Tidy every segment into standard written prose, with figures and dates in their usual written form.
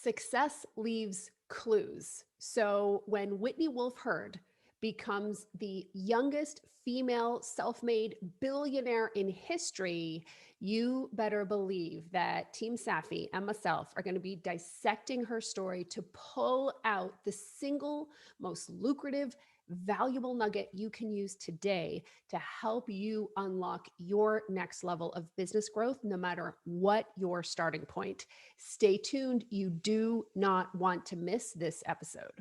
Success leaves clues. So when Whitney Wolfe Herd becomes the youngest female self-made billionaire in history, you better believe that Team Safi and myself are going to be dissecting her story to pull out the single most lucrative, valuable nugget you can use today to help you unlock your next level of business growth, no matter what your starting point. Stay tuned. You do not want to miss this episode.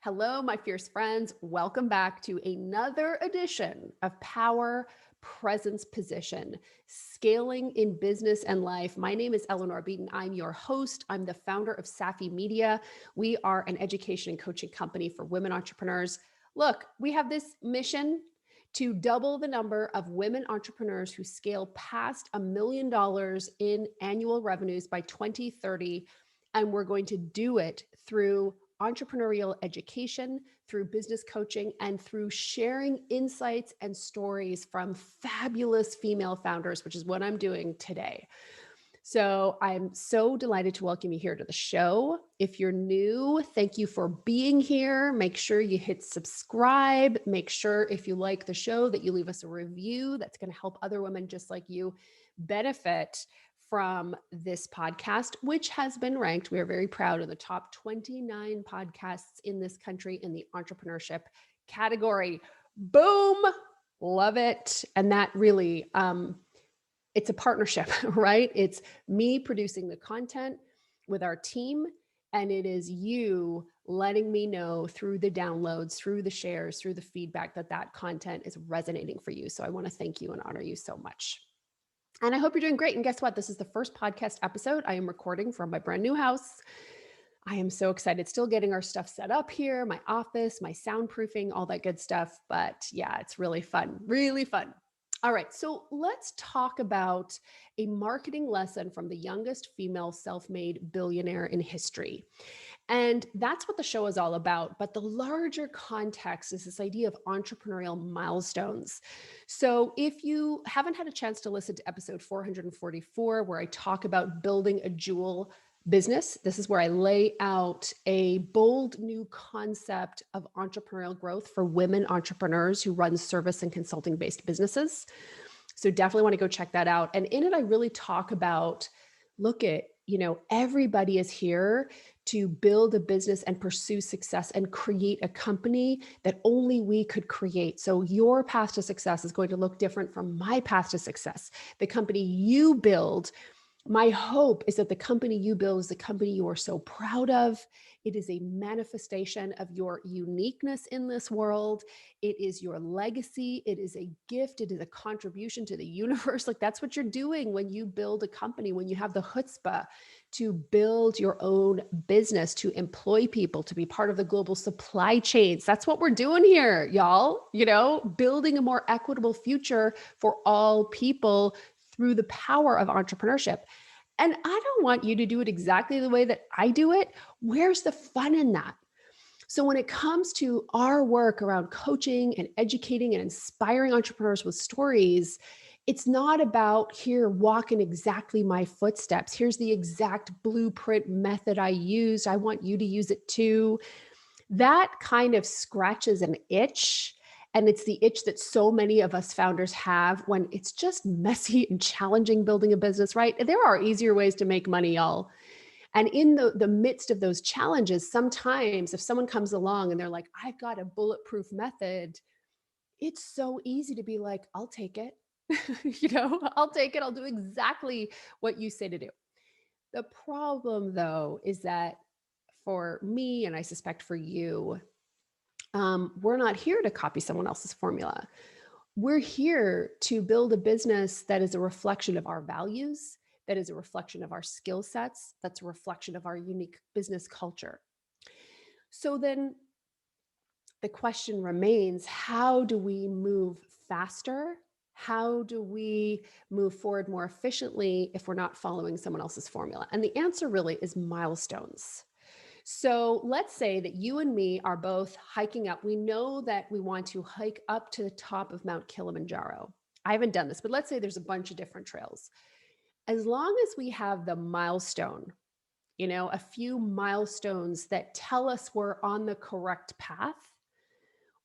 Hello, my fierce friends. Welcome back to another edition of Power Presence Position, Scaling in Business and Life. My name is Eleanor Beaton. I'm your host. I'm the founder of Safi Media. We are an education and coaching company for women entrepreneurs. Look, we have this mission to double the number of women entrepreneurs who scale past $1 million in annual revenues by 2030. And we're going to do it through entrepreneurial education, through business coaching, and through sharing insights and stories from fabulous female founders, which is what I'm doing today. So I'm so delighted to welcome you here to the show. If you're new, thank you for being here. Make sure you hit subscribe. Make sure if you like the show that you leave us a review. That's going to help other women just like you benefit from this podcast, which has been ranked, we are very proud, of the top 29 podcasts in this country in the entrepreneurship category. Boom! Love it. And that really, it's a partnership, right? It's me producing the content with our team, and it is you letting me know through the downloads, through the shares, through the feedback that content is resonating for you. So I want to thank you and honor you so much. And I hope you're doing great. And guess what? This is the first podcast episode I am recording from my brand new house. I am so excited. Still getting our stuff set up here, my office, my soundproofing, all that good stuff. But yeah, it's really fun, really fun. All right, so let's talk about a marketing lesson from the youngest female self-made billionaire in history. And that's what the show is all about. But the larger context is this idea of entrepreneurial milestones. So if you haven't had a chance to listen to episode 444, where I talk about building a jewel business, this is where I lay out a bold new concept of entrepreneurial growth for women entrepreneurs who run service and consulting based businesses. So definitely want to go check that out. And in it, I really talk about, everybody is here to build a business and pursue success and create a company that only we could create. So your path to success is going to look different from my path to success. The company you build, my hope is that the company you build is the company you are so proud of. It is a manifestation of your uniqueness in this world. It is your legacy. It is a gift. It is a contribution to the universe. Like that's what you're doing when you build a company, when you have the chutzpah to build your own business, to employ people, to be part of the global supply chains. That's what we're doing here, y'all. Building a more equitable future for all people through the power of entrepreneurship. And I don't want you to do it exactly the way that I do it. Where's the fun in that? So when it comes to our work around coaching and educating and inspiring entrepreneurs with stories, it's not about here walking exactly my footsteps. Here's the exact blueprint method I used. I want you to use it too. That kind of scratches an itch. And it's the itch that so many of us founders have when it's just messy and challenging building a business, right? There are easier ways to make money, y'all. And in the midst of those challenges, sometimes if someone comes along and they're like, I've got a bulletproof method, it's so easy to be like, I'll take it. I'll take it. I'll do exactly what you say to do. The problem, though, is that for me, and I suspect for you, we're not here to copy someone else's formula. We're here to build a business that is a reflection of our values, that is a reflection of our skill sets, that's a reflection of our unique business culture. So then the question remains, how do we move faster? How do we move forward more efficiently if we're not following someone else's formula? And the answer really is milestones. So let's say that you and me are both hiking up. We know that we want to hike up to the top of Mount Kilimanjaro. I haven't done this, but let's say there's a bunch of different trails. As long as we have the milestone, a few milestones that tell us we're on the correct path,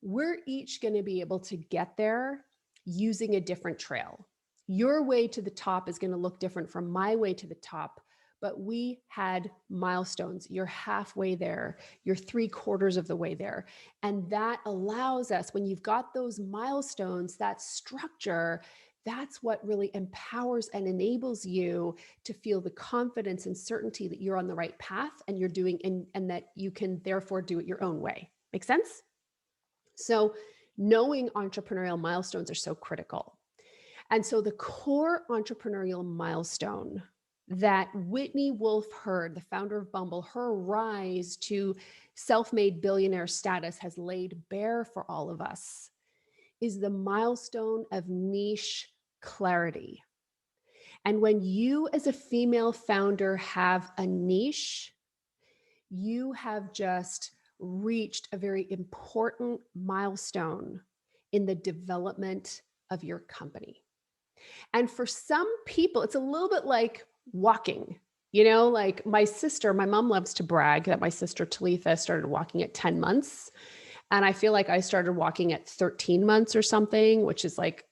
we're each going to be able to get there using a different trail. Your way to the top is going to look different from my way to the top, but we had milestones. You're halfway there, you're 3/4 of the way there. And that allows us, when you've got those milestones, that structure, that's what really empowers and enables you to feel the confidence and certainty that you're on the right path and you're doing, and that you can therefore do it your own way. Make sense? So knowing entrepreneurial milestones are so critical. And so the core entrepreneurial milestone that Whitney Wolfe Herd, the founder of Bumble, her rise to self-made billionaire status has laid bare for all of us is the milestone of niche clarity. And when you as a female founder have a niche, you have just reached a very important milestone in the development of your company. And for some people, it's a little bit like walking. Like my mom loves to brag that my sister Talitha started walking at 10 months. And I feel like I started walking at 13 months or something, which is like,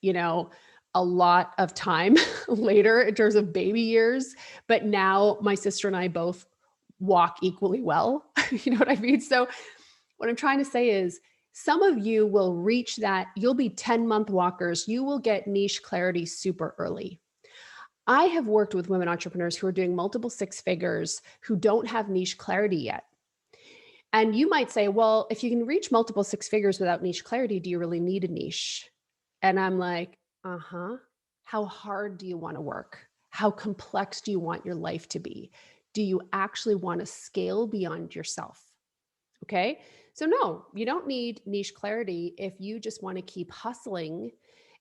a lot of time later in terms of baby years. But now my sister and I both walk equally well. You know what I mean? So what I'm trying to say is some of you will reach that. You'll be 10-month walkers. You will get niche clarity super early. I have worked with women entrepreneurs who are doing multiple six figures who don't have niche clarity yet. And you might say, well, if you can reach multiple six figures without niche clarity, do you really need a niche? And I'm like, how hard do you want to work? How complex do you want your life to be? Do you actually want to scale beyond yourself? Okay. So no, you don't need niche clarity if you just want to keep hustling,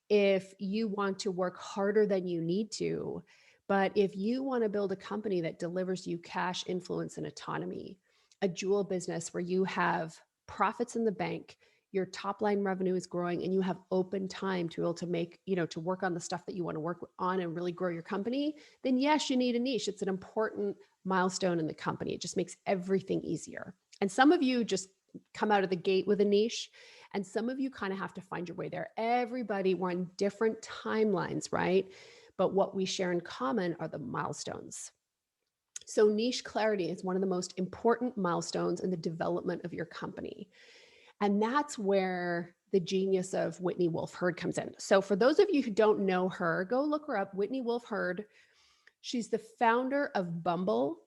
if you want to work harder than you need to. But if you want to build a company that delivers you cash, influence, and autonomy, a jewel business where you have profits in the bank, your top line revenue is growing, and you have open time to be able to make, to work on the stuff that you want to work on and really grow your company, then yes, you need a niche. It's an important milestone in the company. It just makes everything easier. And some of you just come out of the gate with a niche, and some of you kind of have to find your way there. Everybody, we're on different timelines, right? But what we share in common are the milestones. So niche clarity is one of the most important milestones in the development of your company. And that's where the genius of Whitney Wolfe Herd comes in. So for those of you who don't know her, go look her up, Whitney Wolfe Herd. She's the founder of Bumble.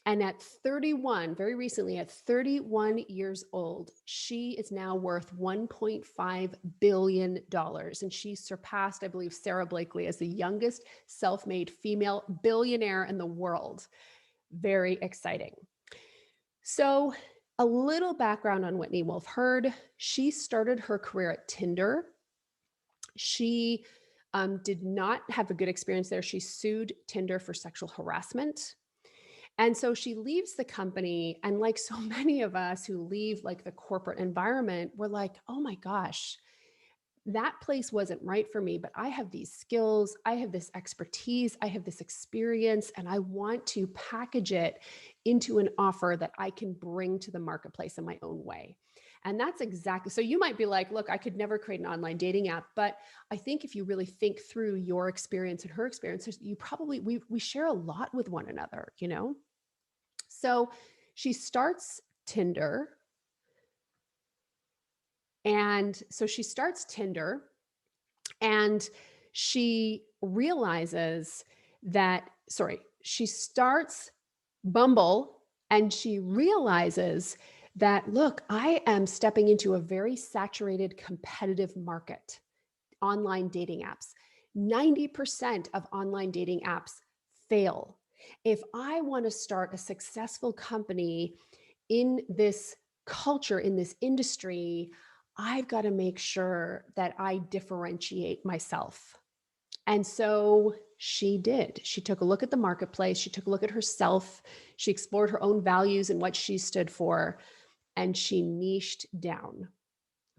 And at 31, very recently, at 31 years old, she is now worth $1.5 billion. And she surpassed, I believe, Sarah Blakely as the youngest self-made female billionaire in the world. Very exciting. So a little background on Whitney Wolfe Herd. She started her career at Tinder. She did not have a good experience there. She sued Tinder for sexual harassment. And so she leaves the company. And like so many of us who leave like the corporate environment, we're like, oh my gosh, that place wasn't right for me, but I have these skills, I have this expertise, I have this experience, and I want to package it into an offer that I can bring to the marketplace in my own way. And that's exactly, so you might be like, look, I could never create an online dating app, but I think if you really think through your experience and her experiences, you probably, we share a lot with one another, So she starts Tinder. And so she starts Tinder and she realizes that, she starts Bumble and she realizes that, look, I am stepping into a very saturated competitive market, online dating apps. 90% of online dating apps fail. If I want to start a successful company in this culture, in this industry, I've got to make sure that I differentiate myself. And so she did. She took a look at the marketplace. She took a look at herself. She explored her own values and what she stood for, and she niched down.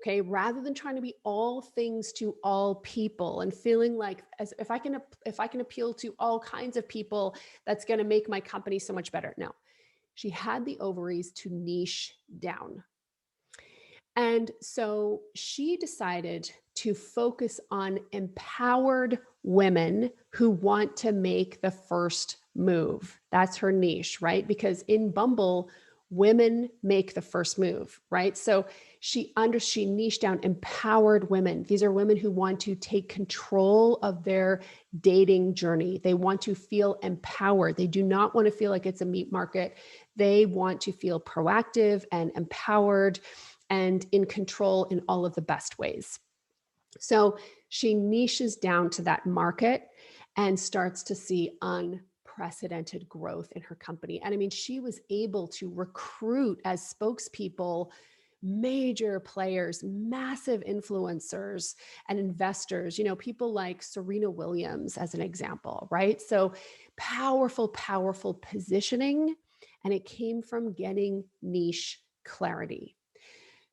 Okay. Rather than trying to be all things to all people and feeling like as if I can appeal to all kinds of people, that's going to make my company so much better. No, She had the ovaries to niche down. And so she decided to focus on empowered women who want to make the first move. That's her niche, right? Because in Bumble, women make the first move, right? So she niched down empowered women. These are women who want to take control of their dating journey. They want to feel empowered. They do not want to feel like it's a meat market. They want to feel proactive and empowered and in control in all of the best ways. So she niches down to that market and starts to see unprecedented growth in her company. And I mean, she was able to recruit as spokespeople major players, massive influencers and investors, people like Serena Williams as an example, right? So powerful, powerful positioning. And it came from getting niche clarity.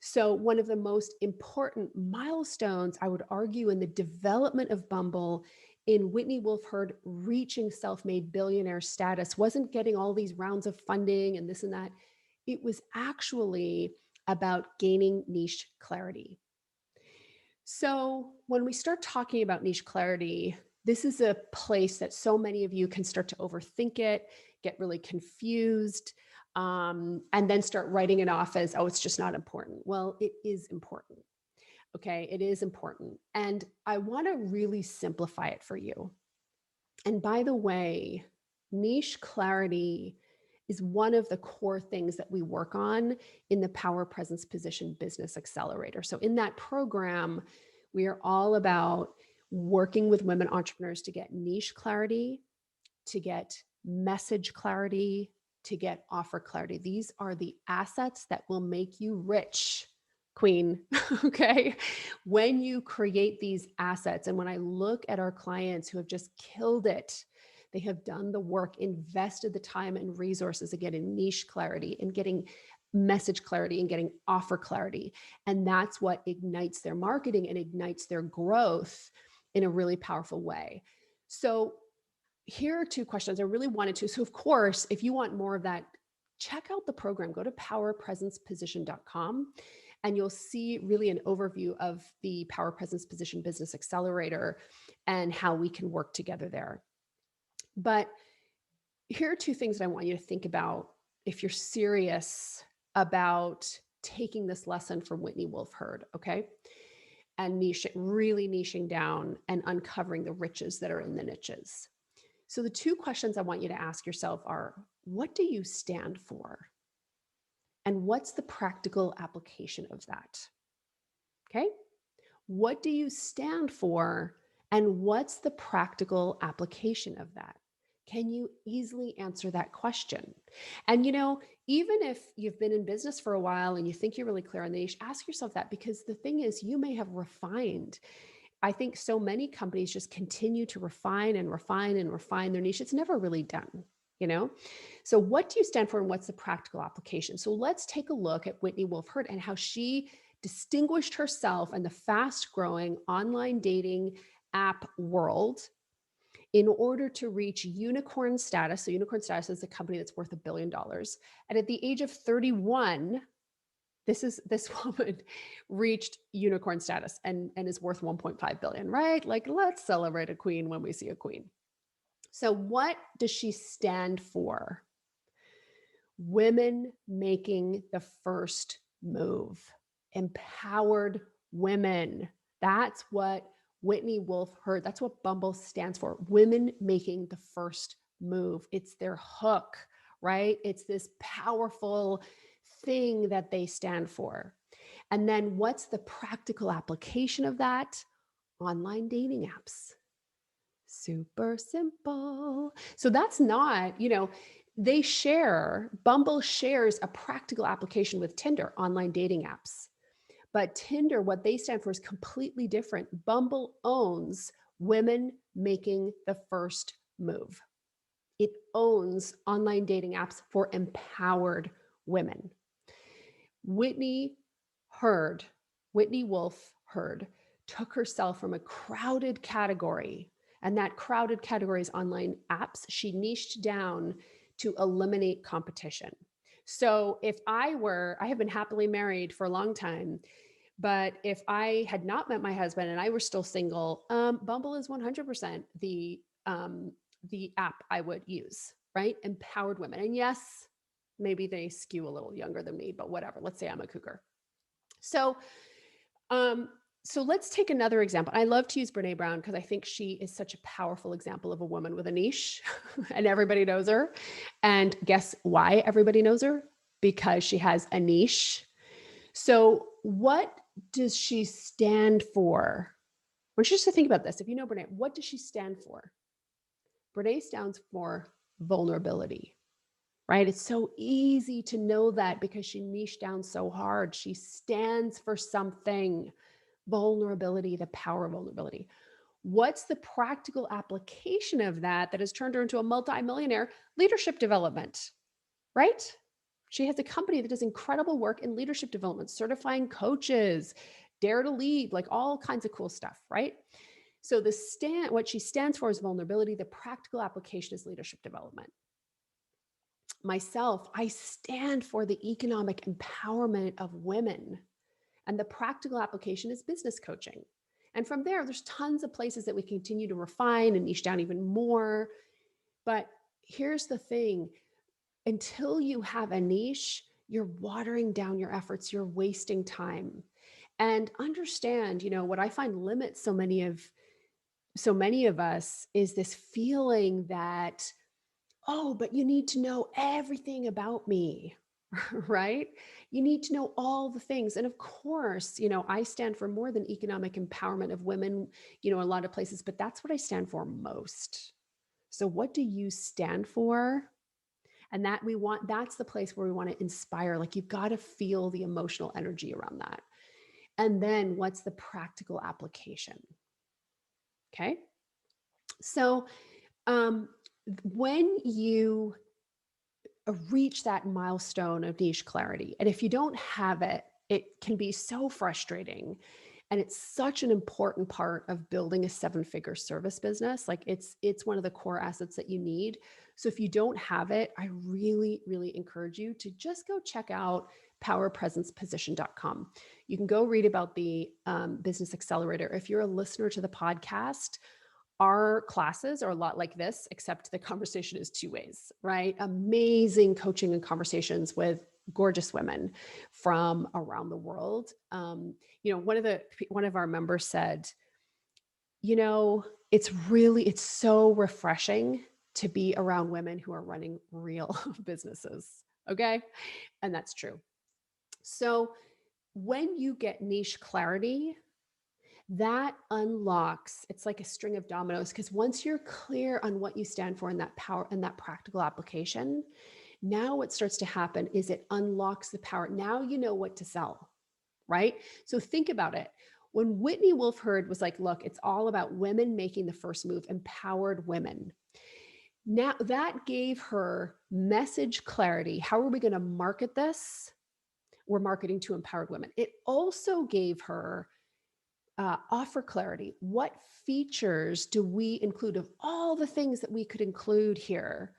So, one of the most important milestones, I would argue, in the development of Bumble, in Whitney Wolfe Herd reaching self made billionaire status, wasn't getting all these rounds of funding and this and that. It was actually about gaining niche clarity. So, when we start talking about niche clarity, this is a place that so many of you can start to overthink it, get really confused, and then start writing it off as, oh, it's just not important. Well, it is important. Okay. It is important. And I want to really simplify it for you. And by the way, niche clarity is one of the core things that we work on in the Power Presence Position Business Accelerator. So, in that program, we are all about working with women entrepreneurs to get niche clarity, to get message clarity, to get offer clarity. These are the assets that will make you rich, queen. Okay. When you create these assets, and when I look at our clients who have just killed it, they have done the work, invested the time and resources to get in niche clarity and getting message clarity and getting offer clarity. And that's what ignites their marketing and ignites their growth in a really powerful way. So, here are two questions I really wanted to. So, of course, if you want more of that, check out the program. Go to powerpresenceposition.com and you'll see really an overview of the Power Presence Position Business Accelerator and how we can work together there. But here are two things that I want you to think about if you're serious about taking this lesson from Whitney Wolfe Herd, okay? And really niching down and uncovering the riches that are in the niches. So the two questions I want you to ask yourself are, what do you stand for? And what's the practical application of that? Okay. What do you stand for? And what's the practical application of that? Can you easily answer that question? And, even if you've been in business for a while and you think you're really clear on the niche, ask yourself that, because the thing is, you may have refined. I think so many companies just continue to refine and refine and refine their niche. It's never really done, So what do you stand for and what's the practical application? So let's take a look at Whitney Wolfe Herd and how she distinguished herself in the fast growing online dating app world in order to reach unicorn status. So unicorn status is a company that's worth $1 billion. And at the age of 31, this woman reached unicorn status and is worth 1.5 billion, right? Like, let's celebrate a queen when we see a queen. So what does she stand for? Women making the first move, empowered women. That's what Whitney Wolfe Herd, that's what Bumble stands for. Women making the first move. It's their hook, right? It's this powerful thing that they stand for. And then what's the practical application of that? Online dating apps. Super simple. So that's not, Bumble shares a practical application with Tinder, online dating apps. But Tinder, what they stand for is completely different. Bumble owns women making the first move. It owns online dating apps for empowered women. Whitney Wolfe Herd, took herself from a crowded category, and that crowded category is online apps. She niched down to eliminate competition. So if I have been happily married for a long time, but if I had not met my husband and I were still single, Bumble is 100% the app I would use, right? Empowered women. And yes, maybe they skew a little younger than me, but whatever. Let's say I'm a cougar. So, um, so let's take another example. I love to use Brene Brown because I think she is such a powerful example of a woman with a niche and everybody knows her. And guess why everybody knows her? Because she has a niche. So what does she stand for? I want you just to think about this. If you know Brene, what does she stand for? Brene stands for vulnerability, right? It's so easy to know that because she niched down so hard. She stands for something. Vulnerability, the power of vulnerability. What's the practical application of that has turned her into a multi-millionaire? Leadership development, right? She has a company that does incredible work in leadership development, certifying coaches, dare to lead, like all kinds of cool stuff, right? So what she stands for is vulnerability. The practical application is leadership development. Myself, I stand for the economic empowerment of women. And the practical application is business coaching. And from there's tons of places that we continue to refine and niche down even more. But here's the thing, until you have a niche, you're watering down your efforts, you're wasting time. And understand, what I find limits so many of us is this feeling that, oh, but you need to know everything about me, right? You need to know all the things. And of course, I stand for more than economic empowerment of women, a lot of places, but that's what I stand for most. So what do you stand for? And that's the place where we want to inspire. Like, you've got to feel the emotional energy around that. And then what's the practical application? Okay. So, when you reach that milestone of niche clarity, and if you don't have it, it can be so frustrating. And it's such an important part of building a 7-figure service business. Like, it's one of the core assets that you need. So if you don't have it, I really, really encourage you to just go check out powerpresenceposition.com. You can go read about the business accelerator. If you're a listener to the podcast, our classes are a lot like this, except the conversation is 2 ways, right? Amazing coaching and conversations with gorgeous women from around the world. One of our members said, it's so refreshing to be around women who are running real businesses. Okay. And that's true. So when you get niche clarity, that unlocks, it's like a string of dominoes, because once you're clear on what you stand for in that power and that practical application, now what starts to happen is it unlocks the power. Now you know what to sell, right? So think about it. When Whitney Wolfe Herd was like, look, it's all about women making the first move, empowered women. Now that gave her message clarity. How are we going to market this? We're marketing to empowered women. It also gave her offer clarity. What features do we include of all the things that we could include here?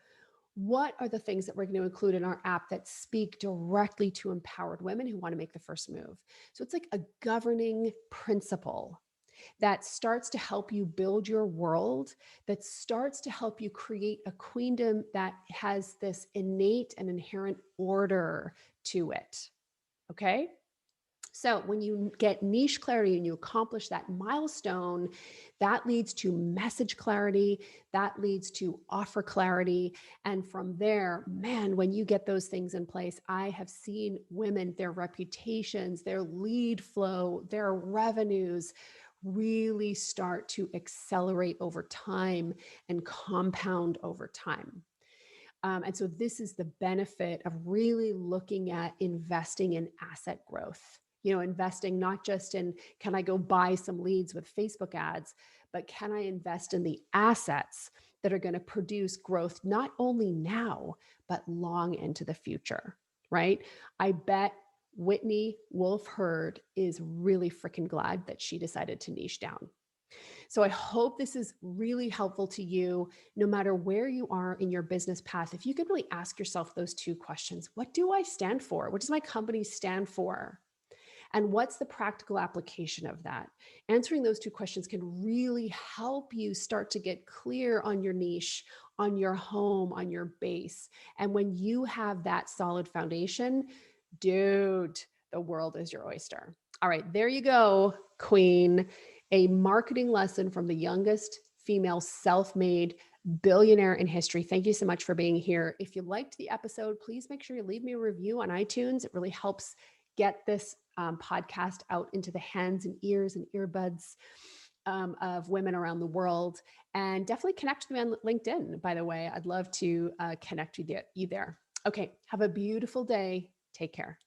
What are the things that we're going to include in our app that speak directly to empowered women who want to make the first move? So it's like a governing principle that starts to help you build your world, that starts to help you create a queendom that has this innate and inherent order to it. Okay? So when you get niche clarity and you accomplish that milestone, that leads to message clarity, that leads to offer clarity. And from there, man, when you get those things in place, I have seen women, their reputations, their lead flow, their revenues really start to accelerate over time and compound over time. And so this is the benefit of really looking at investing in asset growth. Investing not just in, can I go buy some leads with Facebook ads, but can I invest in the assets that are going to produce growth not only now, but long into the future, right? I bet Whitney Wolfe Herd is really freaking glad that she decided to niche down. So I hope this is really helpful to you, no matter where you are in your business path. If you could really ask yourself those two questions: what do I stand for? What does my company stand for? And what's the practical application of that? Answering those two questions can really help you start to get clear on your niche, on your home, on your base. And when you have that solid foundation, dude, the world is your oyster. All right, there you go, queen. A marketing lesson from the youngest female self made billionaire in history. Thank you so much for being here. If you liked the episode, please make sure you leave me a review on iTunes. It really helps get this podcast out into the hands and ears and earbuds of women around the world. And definitely connect with me on LinkedIn, by the way. I'd love to connect with you there. Okay, have a beautiful day. Take care.